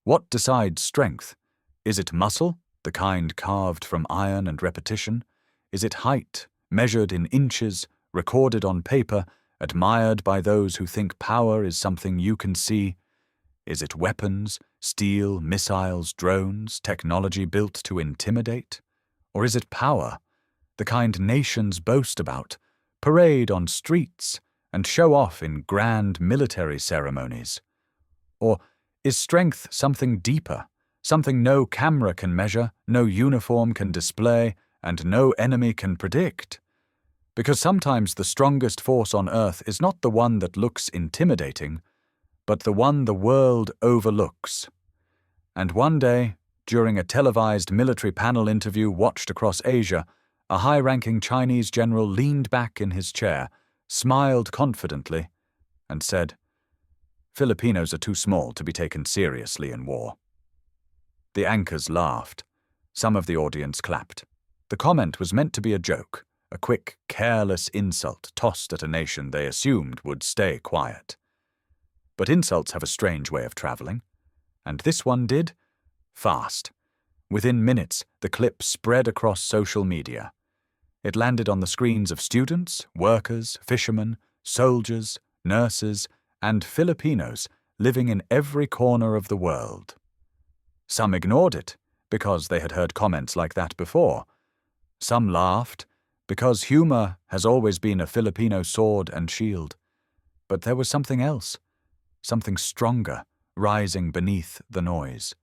What decides strength? Is it muscle, the kind carved from iron and repetition? Is it height, measured in inches, recorded on paper, admired by those who think power is something you can see? Is it weapons, steel, missiles, drones, technology built to intimidate? Or is it power, the kind nations boast about, parade on streets, and show off in grand military ceremonies? Or is strength something deeper, something no camera can measure, no uniform can display, and no enemy can predict? Because sometimes the strongest force on earth is not the one that looks intimidating, but the one the world overlooks. And one day, during a televised military panel interview watched across Asia, a high-ranking Chinese general leaned back in his chair, smiled confidently, and said, "Filipinos are too small to be taken seriously in war." The anchors laughed. Some of the audience clapped. The comment was meant to be a joke, a quick, careless insult tossed at a nation they assumed would stay quiet. But insults have a strange way of traveling, and this one did, fast. Within minutes, the clip spread across social media. It landed on the screens of students, workers, fishermen, soldiers, nurses, and Filipinos living in every corner of the world. Some ignored it, because they had heard comments like that before. Some laughed, because humor has always been a Filipino sword and shield. But there was something else, something stronger, rising beneath the noise.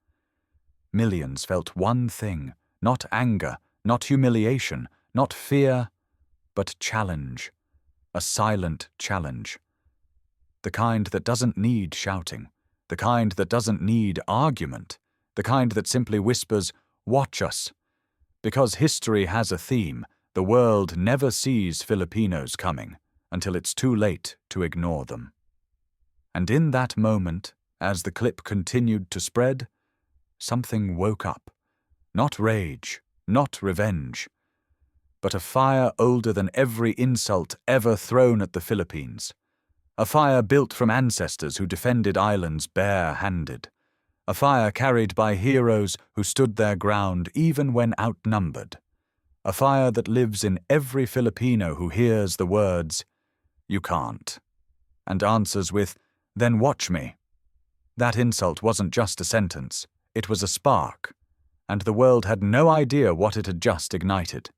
Millions felt one thing, not anger, not humiliation, not fear, but challenge, a silent challenge. The kind that doesn't need shouting, the kind that doesn't need argument, the kind that simply whispers, "Watch us." Because history has a theme, the world never sees Filipinos coming until it's too late to ignore them. And in that moment, as the clip continued to spread, something woke up. Not rage, not revenge, but a fire older than every insult ever thrown at the Philippines. A fire built from ancestors who defended islands bare-handed. A fire carried by heroes who stood their ground even when outnumbered. A fire that lives in every Filipino who hears the words, "You can't," and answers with, "Then watch me." That insult wasn't just a sentence, it was a spark, and the world had no idea what it had just ignited.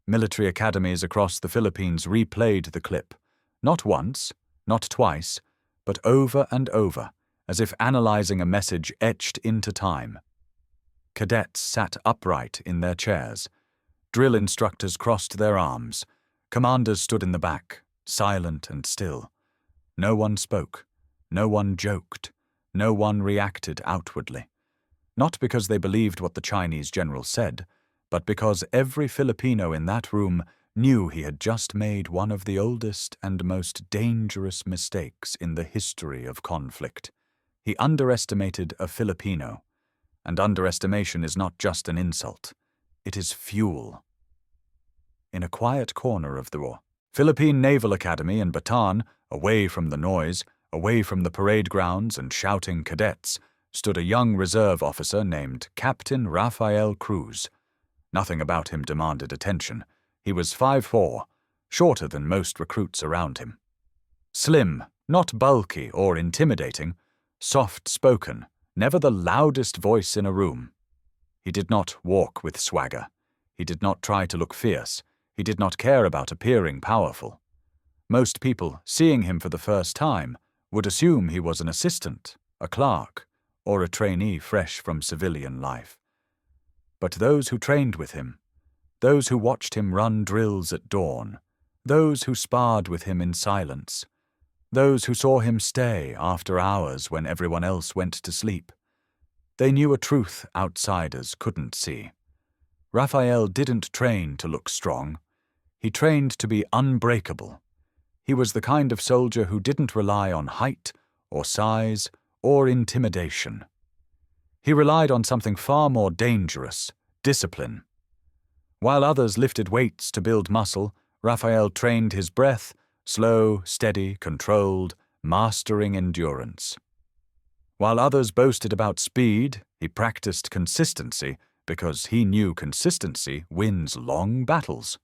Military academies across the Philippines replayed the clip, not once, not twice, but over and over, as if analyzing a message etched into time. Cadets sat upright in their chairs. Drill instructors crossed their arms. Commanders stood in the back, silent and still. No one spoke. No one joked. No one reacted outwardly. Not because they believed what the Chinese general said, but because every Filipino in that room knew he had just made one of the oldest and most dangerous mistakes in the history of conflict. He underestimated a Filipino, and underestimation is not just an insult. It is fuel. In a quiet corner of the Philippine Naval Academy in Bataan, away from the noise, away from the parade grounds and shouting cadets, stood a young reserve officer named Captain Rafael Cruz. Nothing about him demanded attention. He was 5'4", shorter than most recruits around him. Slim, not bulky or intimidating, soft-spoken, never the loudest voice in a room. He did not walk with swagger. He did not try to look fierce. He did not care about appearing powerful. Most people, seeing him for the first time, would assume he was an assistant, a clerk, or a trainee fresh from civilian life. But those who trained with him, those who watched him run drills at dawn, those who sparred with him in silence, those who saw him stay after hours when everyone else went to sleep, they knew a truth outsiders couldn't see. Rafael didn't train to look strong. He trained to be unbreakable. He was the kind of soldier who didn't rely on height or size or intimidation. He relied on something far more dangerous, discipline. While others lifted weights to build muscle, Rafael trained his breath, slow, steady, controlled, mastering endurance. While others boasted about speed, he practiced consistency because he knew consistency wins long battles.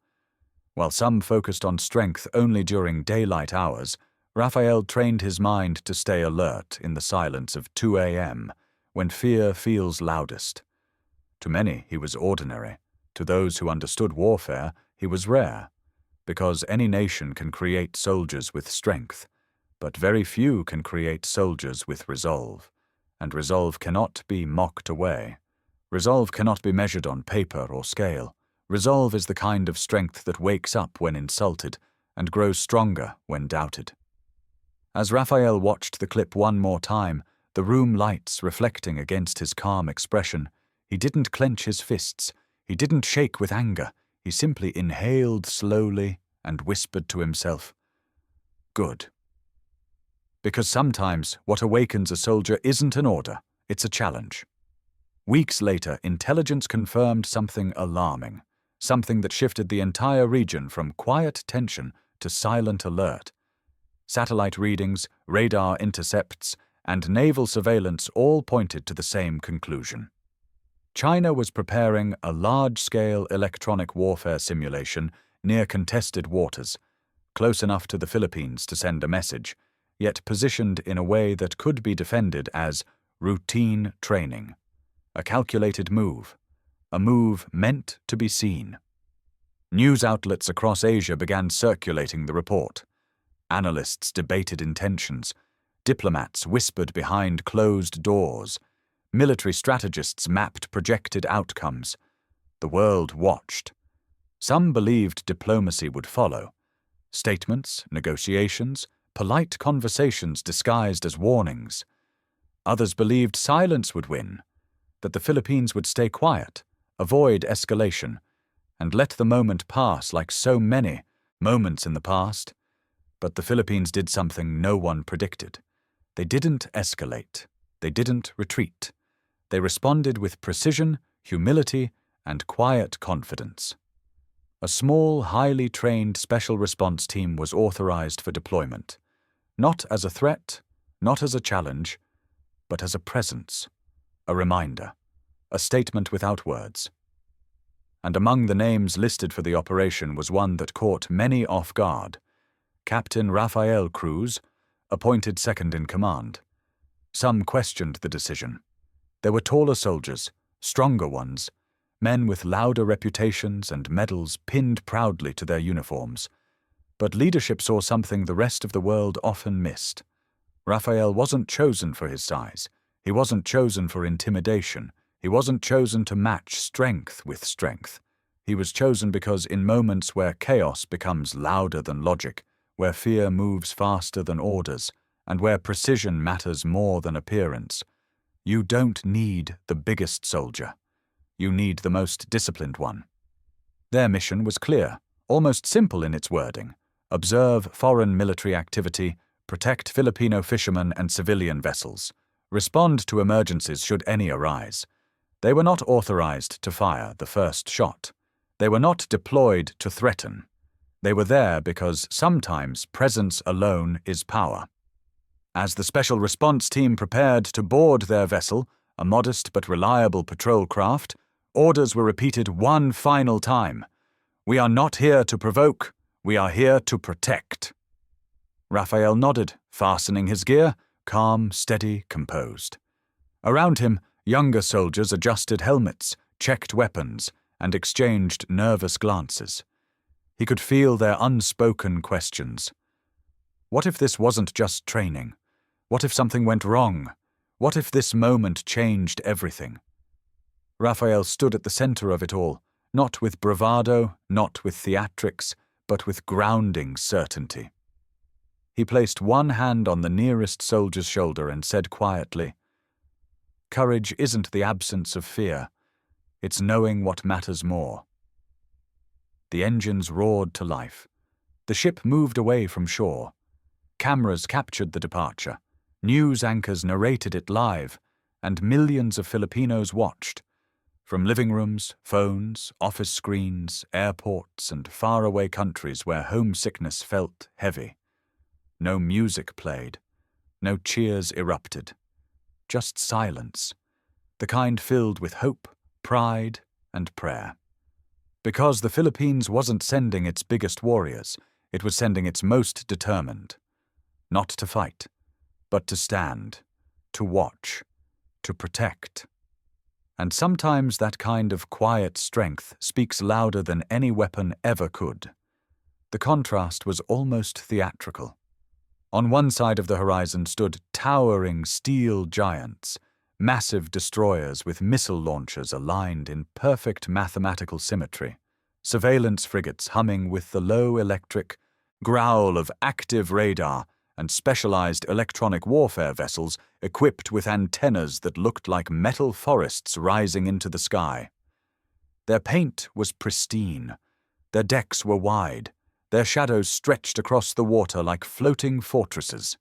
While some focused on strength only during daylight hours, Rafael trained his mind to stay alert in the silence of 2 a.m., when fear feels loudest. To many, he was ordinary. To those who understood warfare, he was rare, because any nation can create soldiers with strength, but very few can create soldiers with resolve, and resolve cannot be mocked away. Resolve cannot be measured on paper or scale. Resolve is the kind of strength that wakes up when insulted and grows stronger when doubted. As Rafael watched the clip one more time, the room lights reflecting against his calm expression, he didn't clench his fists, he didn't shake with anger, he simply inhaled slowly and whispered to himself, "Good." Because sometimes what awakens a soldier isn't an order, it's a challenge. Weeks later, intelligence confirmed something alarming, something that shifted the entire region from quiet tension to silent alert. Satellite readings, radar intercepts, and naval surveillance all pointed to the same conclusion. China was preparing a large-scale electronic warfare simulation near contested waters, close enough to the Philippines to send a message, yet positioned in a way that could be defended as routine training, a calculated move, a move meant to be seen. News outlets across Asia began circulating the report. Analysts debated intentions. Diplomats whispered behind closed doors. Military strategists mapped projected outcomes. The world watched. Some believed diplomacy would follow. Statements, negotiations, polite conversations disguised as warnings. Others believed silence would win, that the Philippines would stay quiet, avoid escalation, and let the moment pass like so many moments in the past. But the Philippines did something no one predicted. They didn't escalate. They didn't retreat. They responded with precision, humility, and quiet confidence. A small, highly trained special response team was authorized for deployment, not as a threat, not as a challenge, but as a presence, a reminder, a statement without words. And among the names listed for the operation was one that caught many off guard: Captain Rafael Cruz, appointed second in command. Some questioned the decision. There were taller soldiers, stronger ones, men with louder reputations and medals pinned proudly to their uniforms. But leadership saw something the rest of the world often missed. Rafael wasn't chosen for his size. He wasn't chosen for intimidation. He wasn't chosen to match strength with strength. He was chosen because in moments where chaos becomes louder than logic, where fear moves faster than orders, and where precision matters more than appearance, you don't need the biggest soldier. You need the most disciplined one. Their mission was clear, almost simple in its wording: observe foreign military activity, protect Filipino fishermen and civilian vessels, respond to emergencies should any arise. They were not authorized to fire the first shot. They were not deployed to threaten. They were there because sometimes presence alone is power. As the special response team prepared to board their vessel, a modest but reliable patrol craft, orders were repeated one final time. "We are not here to provoke. We are here to protect." Rafael nodded, fastening his gear, calm, steady, composed. Around him, younger soldiers adjusted helmets, checked weapons, and exchanged nervous glances. He could feel their unspoken questions. What if this wasn't just training? What if something went wrong? What if this moment changed everything? Rafael stood at the center of it all, not with bravado, not with theatrics, but with grounding certainty. He placed one hand on the nearest soldier's shoulder and said quietly, "Courage isn't the absence of fear. It's knowing what matters more." The engines roared to life. The ship moved away from shore. Cameras captured the departure. News anchors narrated it live, and millions of Filipinos watched. From living rooms, phones, office screens, airports, and faraway countries where homesickness felt heavy. No music played. No cheers erupted. just silence, the kind filled with hope, pride, and prayer. Because the Philippines wasn't sending its biggest warriors, it was sending its most determined. Not to fight, but to stand, to watch, to protect. And sometimes that kind of quiet strength speaks louder than any weapon ever could. The contrast was almost theatrical. On one side of the horizon stood towering steel giants, massive destroyers with missile launchers aligned in perfect mathematical symmetry, surveillance frigates humming with the low electric growl of active radar, and specialized electronic warfare vessels equipped with antennas that looked like metal forests rising into the sky. Their paint was pristine, their decks were wide, their shadows stretched across the water like floating fortresses.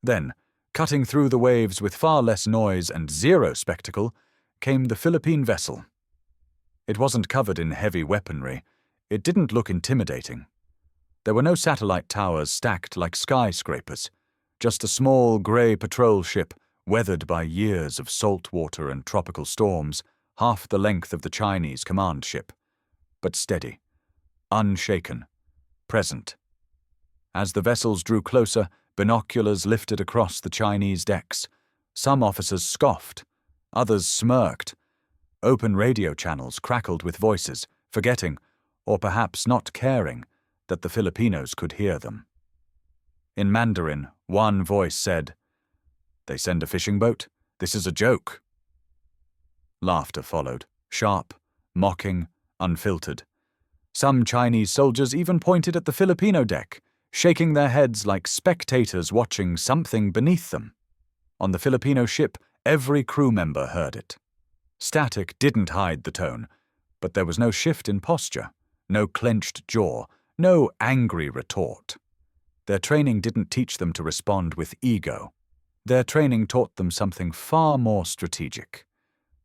Then, cutting through the waves with far less noise and zero spectacle, came the Philippine vessel. It wasn't covered in heavy weaponry. It didn't look intimidating. There were no satellite towers stacked like skyscrapers, just a small grey patrol ship weathered by years of salt water and tropical storms, half the length of the Chinese command ship, but steady, unshaken, present. As the vessels drew closer, binoculars lifted across the Chinese decks. Some officers scoffed, others smirked. Open radio channels crackled with voices, forgetting, or perhaps not caring, that the Filipinos could hear them. In Mandarin, one voice said, "They send a fishing boat? This is a joke." Laughter followed, sharp, mocking, unfiltered. Some Chinese soldiers even pointed at the Filipino deck, shaking their heads like spectators watching something beneath them. On the Filipino ship, every crew member heard it. Static didn't hide the tone, but there was no shift in posture, no clenched jaw, no angry retort. Their training didn't teach them to respond with ego. Their training taught them something far more strategic.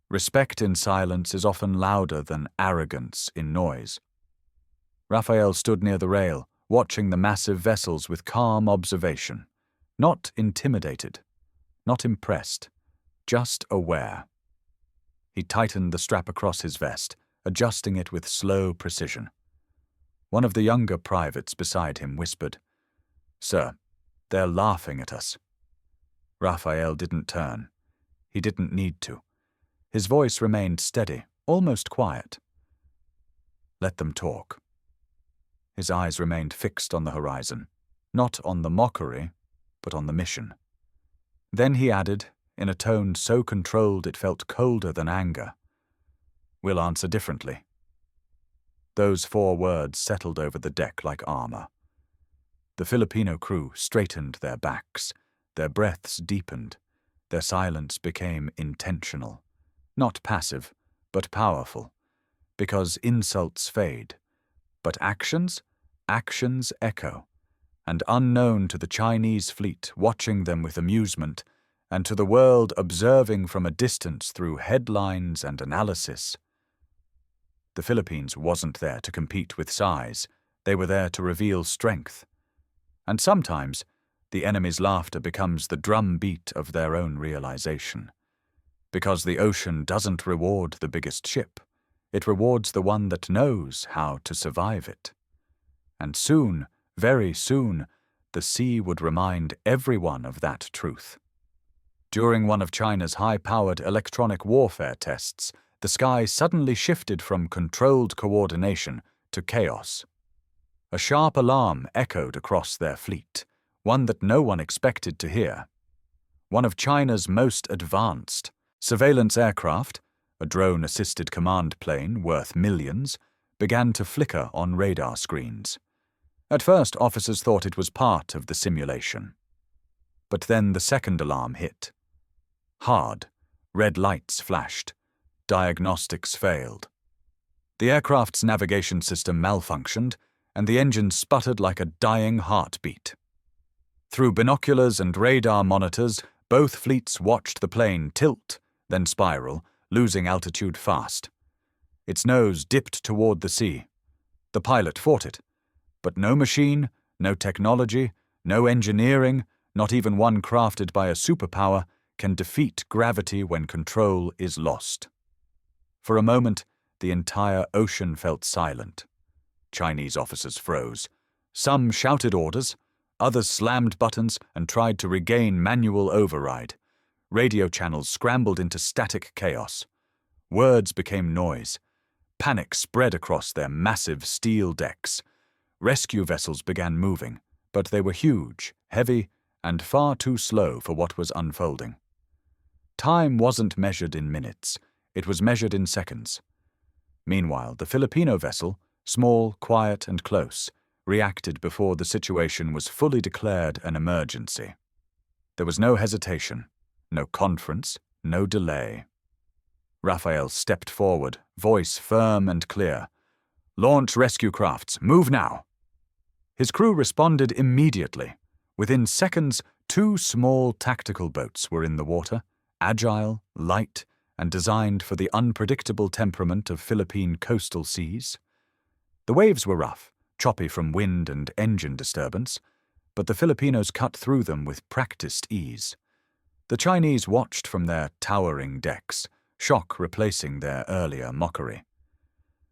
Respect in silence is often louder than arrogance in noise. Rafael stood near the rail, watching the massive vessels with calm observation. Not intimidated, not impressed, just aware. He tightened the strap across his vest, adjusting it with slow precision. One of the younger privates beside him whispered, "Sir, they're laughing at us." Rafael didn't turn. He didn't need to. His voice remained steady, almost quiet. "Let them talk." His eyes remained fixed on the horizon, not on the mockery, but on the mission. Then he added, in a tone so controlled it felt colder than anger, "We'll answer differently." Those 4 words settled over the deck like armor. The Filipino crew straightened their backs, their breaths deepened, their silence became intentional, not passive, but powerful, because insults fade, but actions echo, and unknown to the Chinese fleet watching them with amusement, and to the world observing from a distance through headlines and analysis. The Philippines wasn't there to compete with size, they were there to reveal strength. And sometimes, the enemy's laughter becomes the drumbeat of their own realization. Because the ocean doesn't reward the biggest ship, it rewards the one that knows how to survive it. And soon, very soon, the sea would remind everyone of that truth. During one of China's high-powered electronic warfare tests, the sky suddenly shifted from controlled coordination to chaos. A sharp alarm echoed across their fleet, one that no one expected to hear. One of China's most advanced surveillance aircraft, a drone-assisted command plane worth millions, began to flicker on radar screens. At first, officers thought it was part of the simulation. But then the second alarm hit. Hard, red lights flashed. Diagnostics failed. The aircraft's navigation system malfunctioned, and the engine sputtered like a dying heartbeat. Through binoculars and radar monitors, both fleets watched the plane tilt, then spiral, losing altitude fast. Its nose dipped toward the sea. The pilot fought it, but no machine, no technology, no engineering, not even one crafted by a superpower, can defeat gravity when control is lost. For a moment, the entire ocean felt silent. Chinese officers froze. Some shouted orders, others slammed buttons and tried to regain manual override. Radio channels scrambled into static chaos. Words became noise. Panic spread across their massive steel decks. Rescue vessels began moving, but they were huge, heavy, and far too slow for what was unfolding. Time wasn't measured in minutes, it was measured in seconds. Meanwhile, the Filipino vessel, small, quiet, and close, reacted before the situation was fully declared an emergency. There was no hesitation, no conference, no delay. Rafael stepped forward, voice firm and clear. "Launch rescue crafts, move now!" His crew responded immediately. Within seconds, 2 small tactical boats were in the water, agile, light, and designed for the unpredictable temperament of Philippine coastal seas. The waves were rough, choppy from wind and engine disturbance, but the Filipinos cut through them with practiced ease. The Chinese watched from their towering decks, shock replacing their earlier mockery.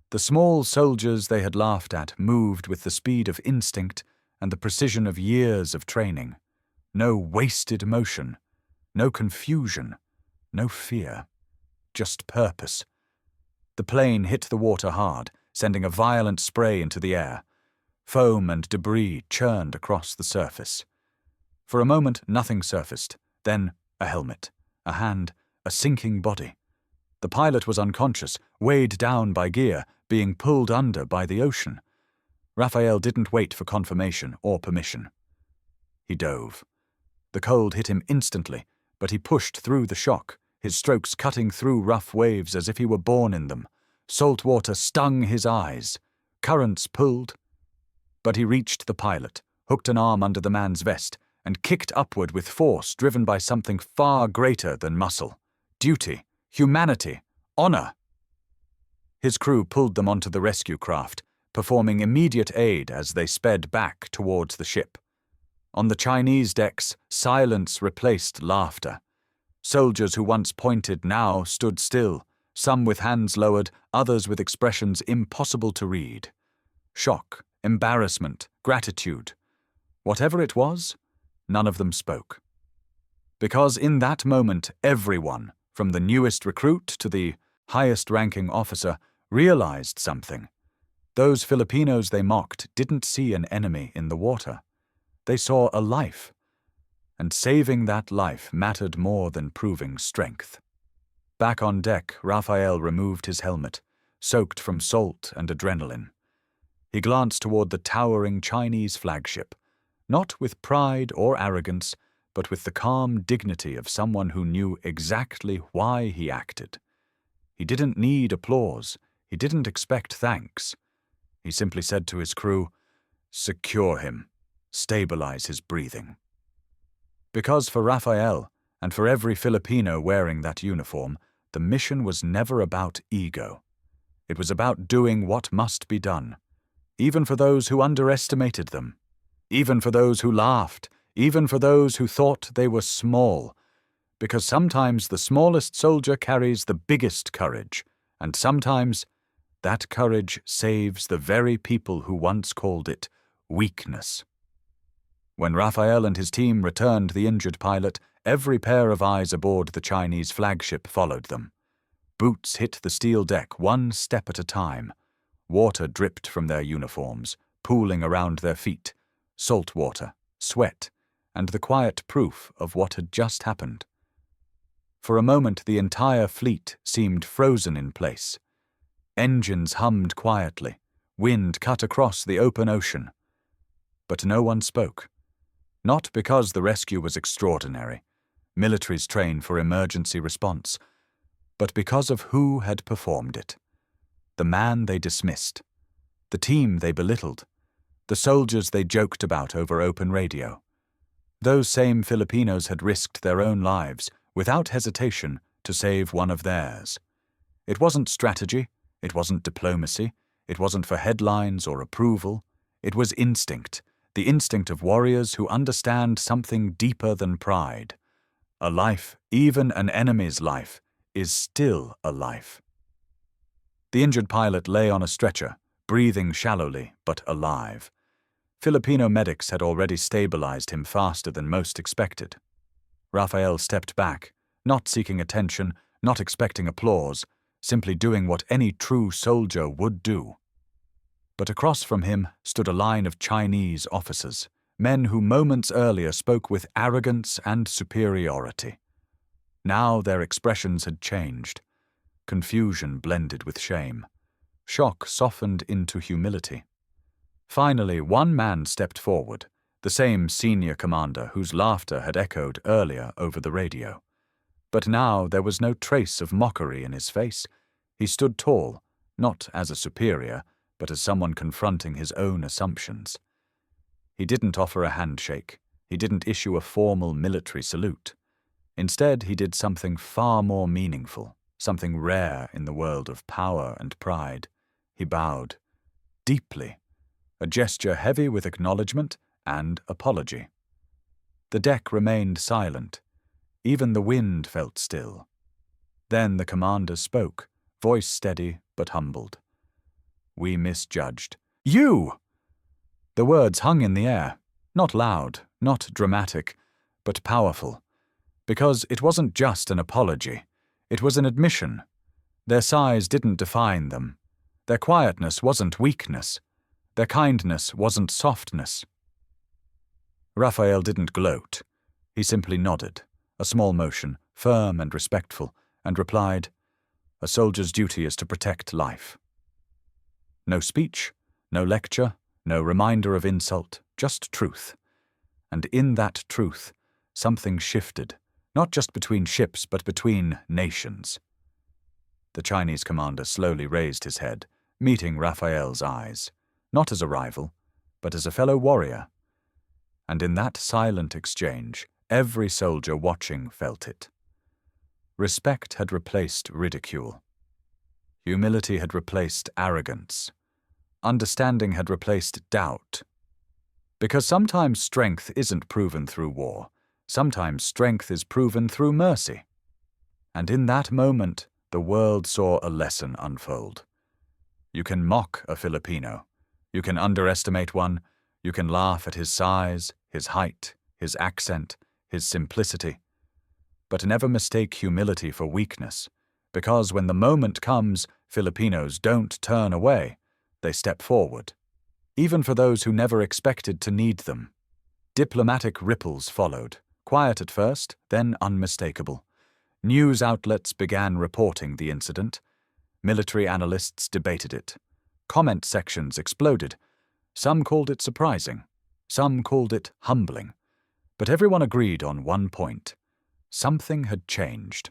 The small soldiers they had laughed at moved with the speed of instinct and the precision of years of training. No wasted motion, no confusion, no fear, just purpose. The plane hit the water hard, sending a violent spray into the air. Foam and debris churned across the surface. For a moment, nothing surfaced. Then, a helmet, a hand, a sinking body. The pilot was unconscious, weighed down by gear, being pulled under by the ocean. Rafael didn't wait for confirmation or permission. He dove. The cold hit him instantly, but he pushed through the shock, his strokes cutting through rough waves as if he were born in them. Salt water stung his eyes. Currents pulled. But he reached the pilot, hooked an arm under the man's vest, and kicked upward with force driven by something far greater than muscle. Duty, humanity, honor. His crew pulled them onto the rescue craft, performing immediate aid as they sped back towards the ship. On the Chinese decks, silence replaced laughter. Soldiers who once pointed now stood still, some with hands lowered, others with expressions impossible to read. Shock, embarrassment, gratitude. Whatever it was, none of them spoke. Because in that moment, everyone, from the newest recruit to the highest-ranking officer, realized something. Those Filipinos they mocked didn't see an enemy in the water. They saw a life. And saving that life mattered more than proving strength. Back on deck, Rafael removed his helmet, soaked from salt and adrenaline. He glanced toward the towering Chinese flagship, not with pride or arrogance, but with the calm dignity of someone who knew exactly why he acted. He didn't need applause. He didn't expect thanks. He simply said to his crew, "Secure him. Stabilize his breathing." Because for Rafael, and for every Filipino wearing that uniform, the mission was never about ego. It was about doing what must be done, even for those who underestimated them, even for those who laughed, even for those who thought they were small, because sometimes the smallest soldier carries the biggest courage, and sometimes that courage saves the very people who once called it weakness. When Rafael and his team returned the injured pilot, every pair of eyes aboard the Chinese flagship followed them. Boots hit the steel deck one step at a time. Water dripped from their uniforms, pooling around their feet. Salt water, sweat, and the quiet proof of what had just happened. For a moment, the entire fleet seemed frozen in place. Engines hummed quietly. Wind cut across the open ocean. But no one spoke. Not because the rescue was extraordinary. Militaries train for emergency response. But because of who had performed it. The man they dismissed. The team they belittled. The soldiers they joked about over open radio. Those same Filipinos had risked their own lives, without hesitation, to save one of theirs. It wasn't strategy, it wasn't diplomacy, it wasn't for headlines or approval. It was instinct, the instinct of warriors who understand something deeper than pride. A life, even an enemy's life, is still a life. The injured pilot lay on a stretcher, breathing shallowly but alive. Filipino medics had already stabilized him faster than most expected. Rafael stepped back, not seeking attention, not expecting applause, simply doing what any true soldier would do. But across from him stood a line of Chinese officers, men who moments earlier spoke with arrogance and superiority. Now their expressions had changed. Confusion blended with shame. Shock softened into humility. Finally, one man stepped forward, the same senior commander whose laughter had echoed earlier over the radio. But now there was no trace of mockery in his face. He stood tall, not as a superior, but as someone confronting his own assumptions. He didn't offer a handshake. He didn't issue a formal military salute. Instead, he did something far more meaningful, something rare in the world of power and pride. He bowed, deeply, a gesture heavy with acknowledgement and apology. The deck remained silent. Even the wind felt still. Then the commander spoke, voice steady but humbled. "We misjudged." "You!" The words hung in the air, not loud, not dramatic, but powerful. Because it wasn't just an apology. It was an admission. Their size didn't define them. Their quietness wasn't weakness. Their kindness wasn't softness. Rafael didn't gloat. He simply nodded, a small motion, firm and respectful, and replied, "A soldier's duty is to protect life." No speech, no lecture, no reminder of insult, just truth. And in that truth, something shifted, not just between ships, but between nations. The Chinese commander slowly raised his head, meeting Rafael's eyes, not as a rival, but as a fellow warrior. And in that silent exchange, every soldier watching felt it. Respect had replaced ridicule. Humility had replaced arrogance. Understanding had replaced doubt. Because sometimes strength isn't proven through war. Sometimes strength is proven through mercy. And in that moment, the world saw a lesson unfold. You can mock a Filipino. You can underestimate one. You can laugh at his size, his height, his accent, his simplicity. But never mistake humility for weakness, because when the moment comes, Filipinos don't turn away. They step forward, even for those who never expected to need them. Diplomatic ripples followed, quiet at first, then unmistakable. News outlets began reporting the incident. Military analysts debated it. Comment sections exploded. Some called it surprising. Some called it humbling. But everyone agreed on one point. Something had changed.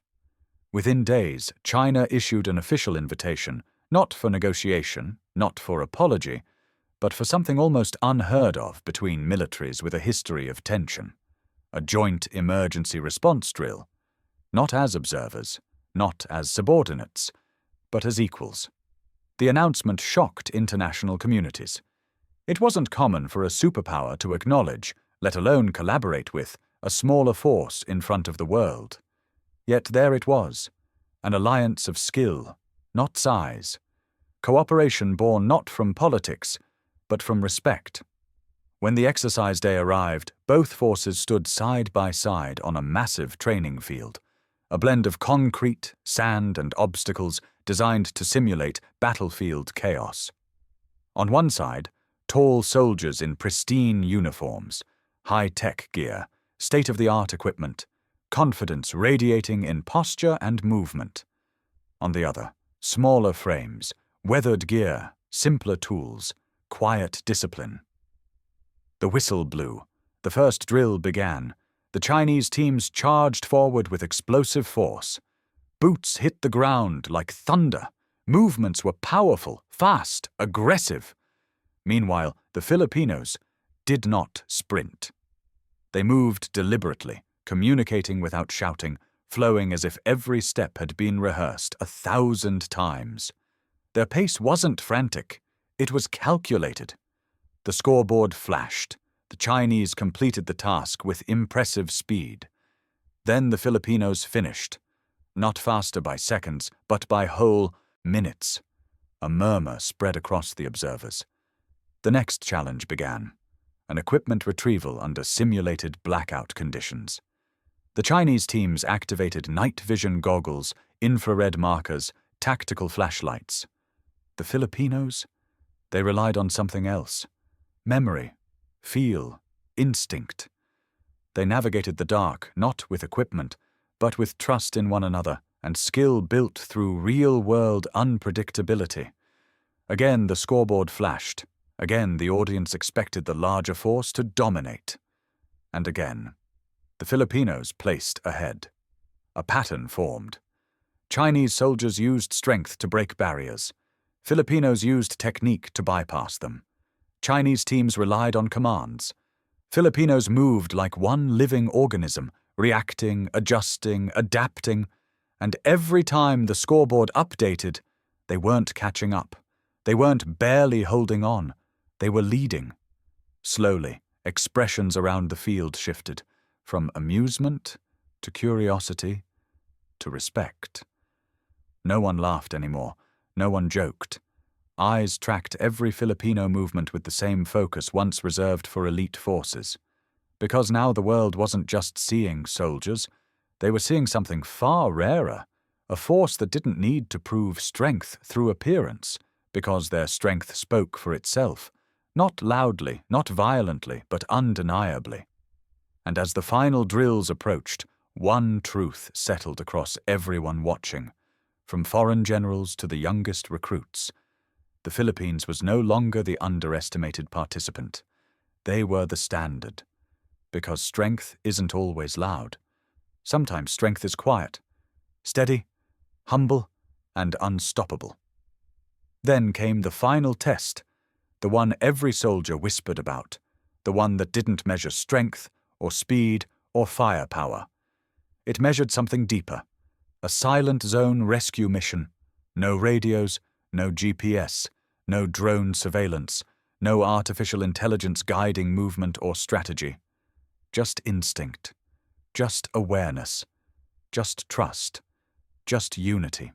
Within days, China issued an official invitation, not for negotiation, not for apology, but for something almost unheard of between militaries with a history of tension. A joint emergency response drill, not as observers, not as subordinates, but as equals. The announcement shocked international communities. It wasn't common for a superpower to acknowledge, let alone collaborate with, a smaller force in front of the world. Yet there it was, an alliance of skill, not size. Cooperation born not from politics, but from respect. When the exercise day arrived, both forces stood side by side on a massive training field, a blend of concrete, sand, and obstacles designed to simulate battlefield chaos. On one side, tall soldiers in pristine uniforms, high-tech gear, state-of-the-art equipment, confidence radiating in posture and movement. On the other, smaller frames, weathered gear, simpler tools, quiet discipline. The whistle blew. The first drill began. The Chinese teams charged forward with explosive force. Boots hit the ground like thunder. Movements were powerful, fast, aggressive. Meanwhile, the Filipinos did not sprint. They moved deliberately, communicating without shouting, flowing as if every step had been rehearsed 1,000 times. Their pace wasn't frantic. It was calculated. The scoreboard flashed. The Chinese completed the task with impressive speed. Then the Filipinos finished, not faster by seconds, but by whole minutes. A murmur spread across the observers. The next challenge began, an equipment retrieval under simulated blackout conditions. The Chinese teams activated night vision goggles, infrared markers, tactical flashlights. The Filipinos? They relied on something else. Memory, feel, instinct. They navigated the dark, not with equipment, but with trust in one another and skill built through real-world unpredictability. Again the scoreboard flashed. Again the audience expected the larger force to dominate. And again, the Filipinos placed ahead. A pattern formed. Chinese soldiers used strength to break barriers. Filipinos used technique to bypass them. Chinese teams relied on commands. Filipinos moved like one living organism, reacting, adjusting, adapting, and every time the scoreboard updated, they weren't catching up. They weren't barely holding on. They were leading. Slowly, expressions around the field shifted, from amusement to curiosity to respect. No one laughed anymore. No one joked. Eyes tracked every Filipino movement with the same focus once reserved for elite forces. Because now the world wasn't just seeing soldiers, they were seeing something far rarer, a force that didn't need to prove strength through appearance, because their strength spoke for itself, not loudly, not violently, but undeniably. And as the final drills approached, one truth settled across everyone watching, from foreign generals to the youngest recruits. The Philippines was no longer the underestimated participant. They were the standard. Because strength isn't always loud. Sometimes strength is quiet, steady, humble, and unstoppable. Then came the final test, the one every soldier whispered about, the one that didn't measure strength or speed or firepower. It measured something deeper, a silent zone rescue mission. No radios, no GPS, no drone surveillance, no artificial intelligence guiding movement or strategy. Just instinct, just awareness, just trust, just unity.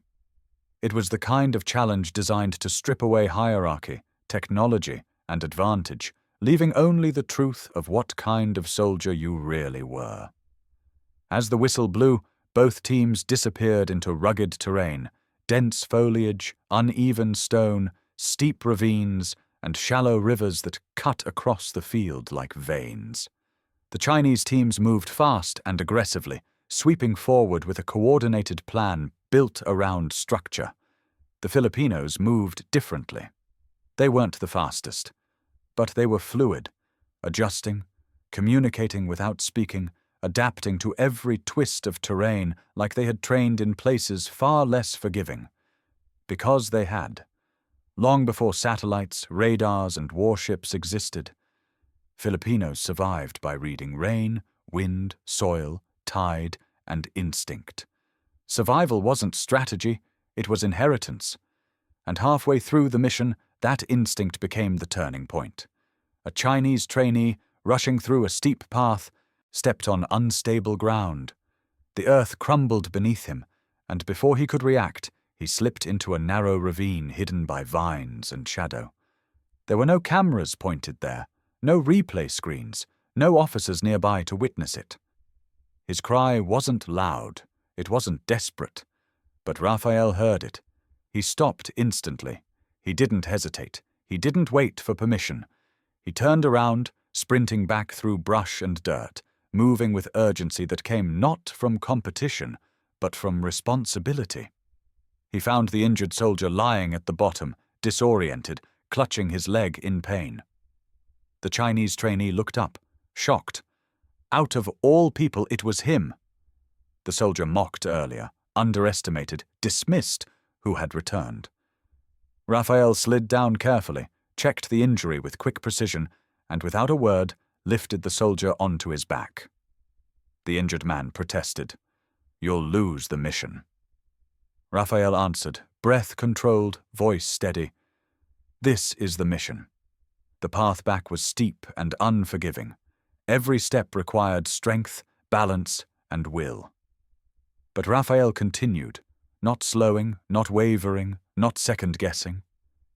It was the kind of challenge designed to strip away hierarchy, technology, and advantage, leaving only the truth of what kind of soldier you really were. As the whistle blew, both teams disappeared into rugged terrain, dense foliage, uneven stone, steep ravines, and shallow rivers that cut across the field like veins. The Chinese teams moved fast and aggressively, sweeping forward with a coordinated plan built around structure. The Filipinos moved differently. They weren't the fastest, but they were fluid, adjusting, communicating without speaking, adapting to every twist of terrain like they had trained in places far less forgiving. Because they had. Long before satellites, radars, and warships existed, Filipinos survived by reading rain, wind, soil, tide, and instinct. Survival wasn't strategy, it was inheritance. And halfway through the mission, that instinct became the turning point. A Chinese trainee, rushing through a steep path, stepped on unstable ground. The earth crumbled beneath him, and before he could react, he slipped into a narrow ravine hidden by vines and shadow. There were no cameras pointed there, no replay screens, no officers nearby to witness it. His cry wasn't loud, it wasn't desperate, but Rafael heard it. He stopped instantly. He didn't hesitate. He didn't wait for permission. He turned around, sprinting back through brush and dirt, moving with urgency that came not from competition, but from responsibility. He found the injured soldier lying at the bottom, disoriented, clutching his leg in pain. The Chinese trainee looked up, shocked. Out of all people, it was him. The soldier mocked earlier, underestimated, dismissed, who had returned. Rafael slid down carefully, checked the injury with quick precision, and without a word, lifted the soldier onto his back. The injured man protested. "You'll lose the mission." Rafael answered, breath controlled, voice steady. "This is the mission." The path back was steep and unforgiving. Every step required strength, balance, and will. But Rafael continued, not slowing, not wavering, not second-guessing.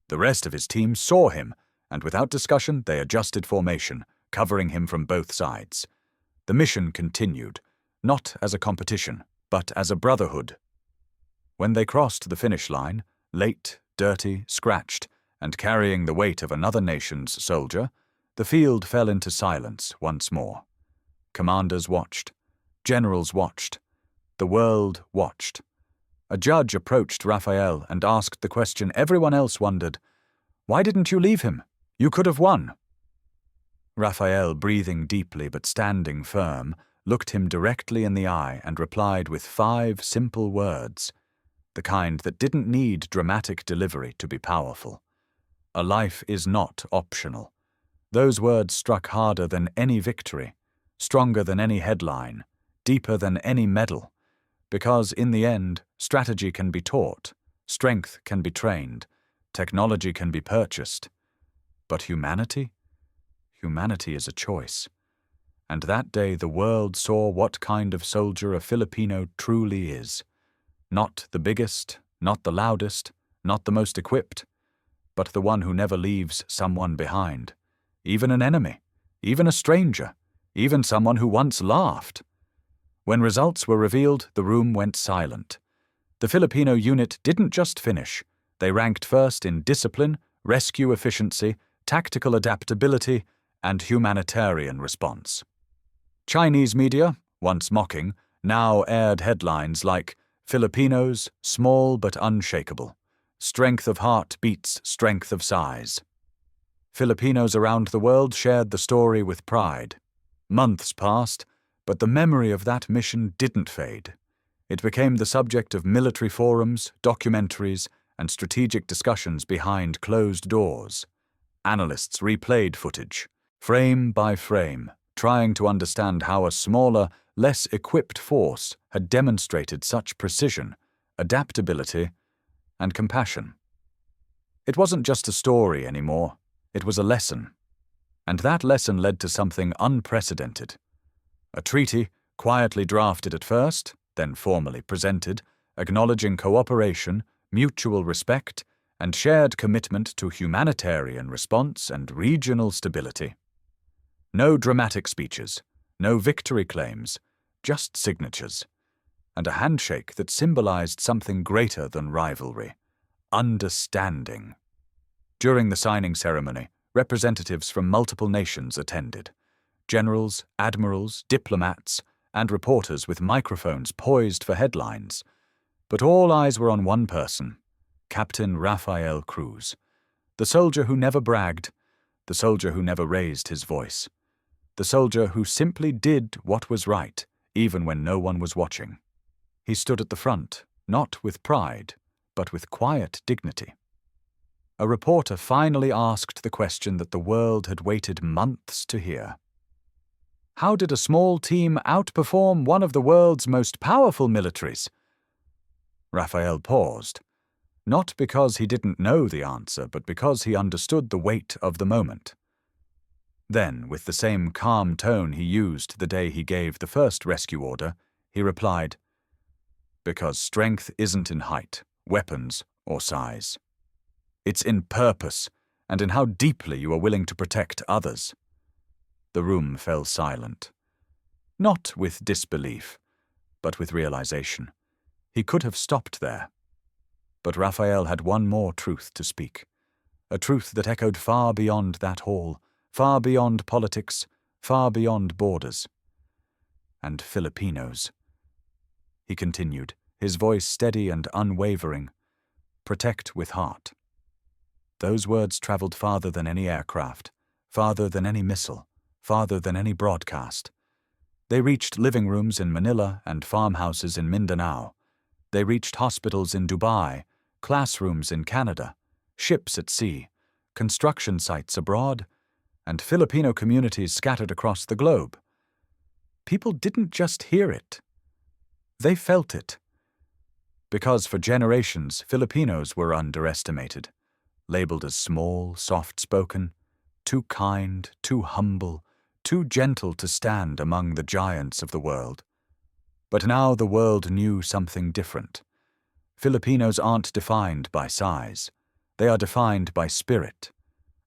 The rest of his team saw him, and without discussion they adjusted formation, covering him from both sides. The mission continued, not as a competition, but as a brotherhood. When they crossed the finish line, late, dirty, scratched, and carrying the weight of another nation's soldier, the field fell into silence once more. Commanders watched. Generals watched. The world watched. A judge approached Rafael and asked the question everyone else wondered. Why didn't you leave him? You could have won. Rafael, breathing deeply but standing firm, looked him directly in the eye and replied with 5 simple words, the kind that didn't need dramatic delivery to be powerful. A life is not optional. Those words struck harder than any victory, stronger than any headline, deeper than any medal, because in the end, strategy can be taught, strength can be trained, technology can be purchased. But humanity? Humanity is a choice. And that day the world saw what kind of soldier a Filipino truly is. Not the biggest, not the loudest, not the most equipped, but the one who never leaves someone behind, even an enemy, even a stranger, even someone who once laughed. When results were revealed, the room went silent. The Filipino unit didn't just finish. They ranked first in discipline, rescue efficiency, tactical adaptability, and humanitarian response. Chinese media, once mocking, now aired headlines like, "Filipinos, small but unshakable. Strength of heart beats strength of size." Filipinos around the world shared the story with pride. Months passed, but the memory of that mission didn't fade. It became the subject of military forums, documentaries, and strategic discussions behind closed doors. Analysts replayed footage, frame by frame, trying to understand how a smaller, less equipped force had demonstrated such precision, adaptability, and compassion. It wasn't just a story anymore, it was a lesson. And that lesson led to something unprecedented. A treaty, quietly drafted at first, then formally presented, acknowledging cooperation, mutual respect, and shared commitment to humanitarian response and regional stability. No dramatic speeches, no victory claims, just signatures, and a handshake that symbolized something greater than rivalry, understanding. During the signing ceremony, representatives from multiple nations attended. Generals, admirals, diplomats, and reporters with microphones poised for headlines. But all eyes were on one person, Captain Rafael Cruz, the soldier who never bragged, the soldier who never raised his voice, the soldier who simply did what was right, even when no one was watching. He stood at the front, not with pride, but with quiet dignity. A reporter finally asked the question that the world had waited months to hear. How did a small team outperform one of the world's most powerful militaries? Rafael paused, not because he didn't know the answer, but because he understood the weight of the moment. Then, with the same calm tone he used the day he gave the first rescue order, he replied, "Because strength isn't in height, weapons, or size. It's in purpose, and in how deeply you are willing to protect others." The room fell silent. Not with disbelief, but with realization. He could have stopped there. But Rafael had one more truth to speak, a truth that echoed far beyond that hall, far beyond politics, far beyond borders. And Filipinos. He continued, his voice steady and unwavering, "Protect with heart." Those words traveled farther than any aircraft, farther than any missile, farther than any broadcast. They reached living rooms in Manila and farmhouses in Mindanao. They reached hospitals in Dubai, classrooms in Canada, ships at sea, construction sites abroad, and Filipino communities scattered across the globe. People didn't just hear it. They felt it. Because for generations, Filipinos were underestimated, labeled as small, soft-spoken, too kind, too humble, too gentle to stand among the giants of the world. But now the world knew something different. Filipinos aren't defined by size. They are defined by spirit.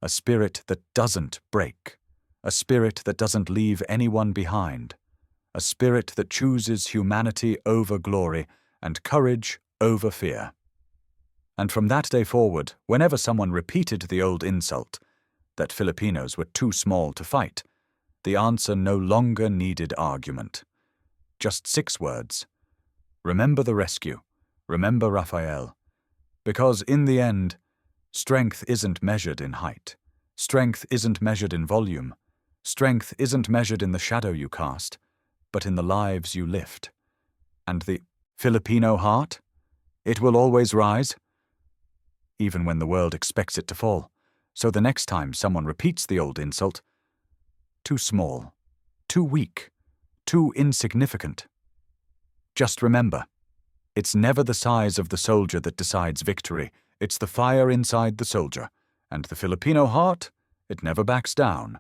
A spirit that doesn't break. A spirit that doesn't leave anyone behind. A spirit that chooses humanity over glory and courage over fear. And from that day forward, whenever someone repeated the old insult, that Filipinos were too small to fight, the answer no longer needed argument. Just 6 words. Remember the rescue. Remember Rafael. Because in the end, strength isn't measured in height. Strength isn't measured in volume. Strength isn't measured in the shadow you cast, but in the lives you lift. And the Filipino heart? It will always rise, even when the world expects it to fall. So the next time someone repeats the old insult, too small, too weak, too insignificant, just remember, it's never the size of the soldier that decides victory. It's the fire inside the soldier. And the Filipino heart, it never backs down.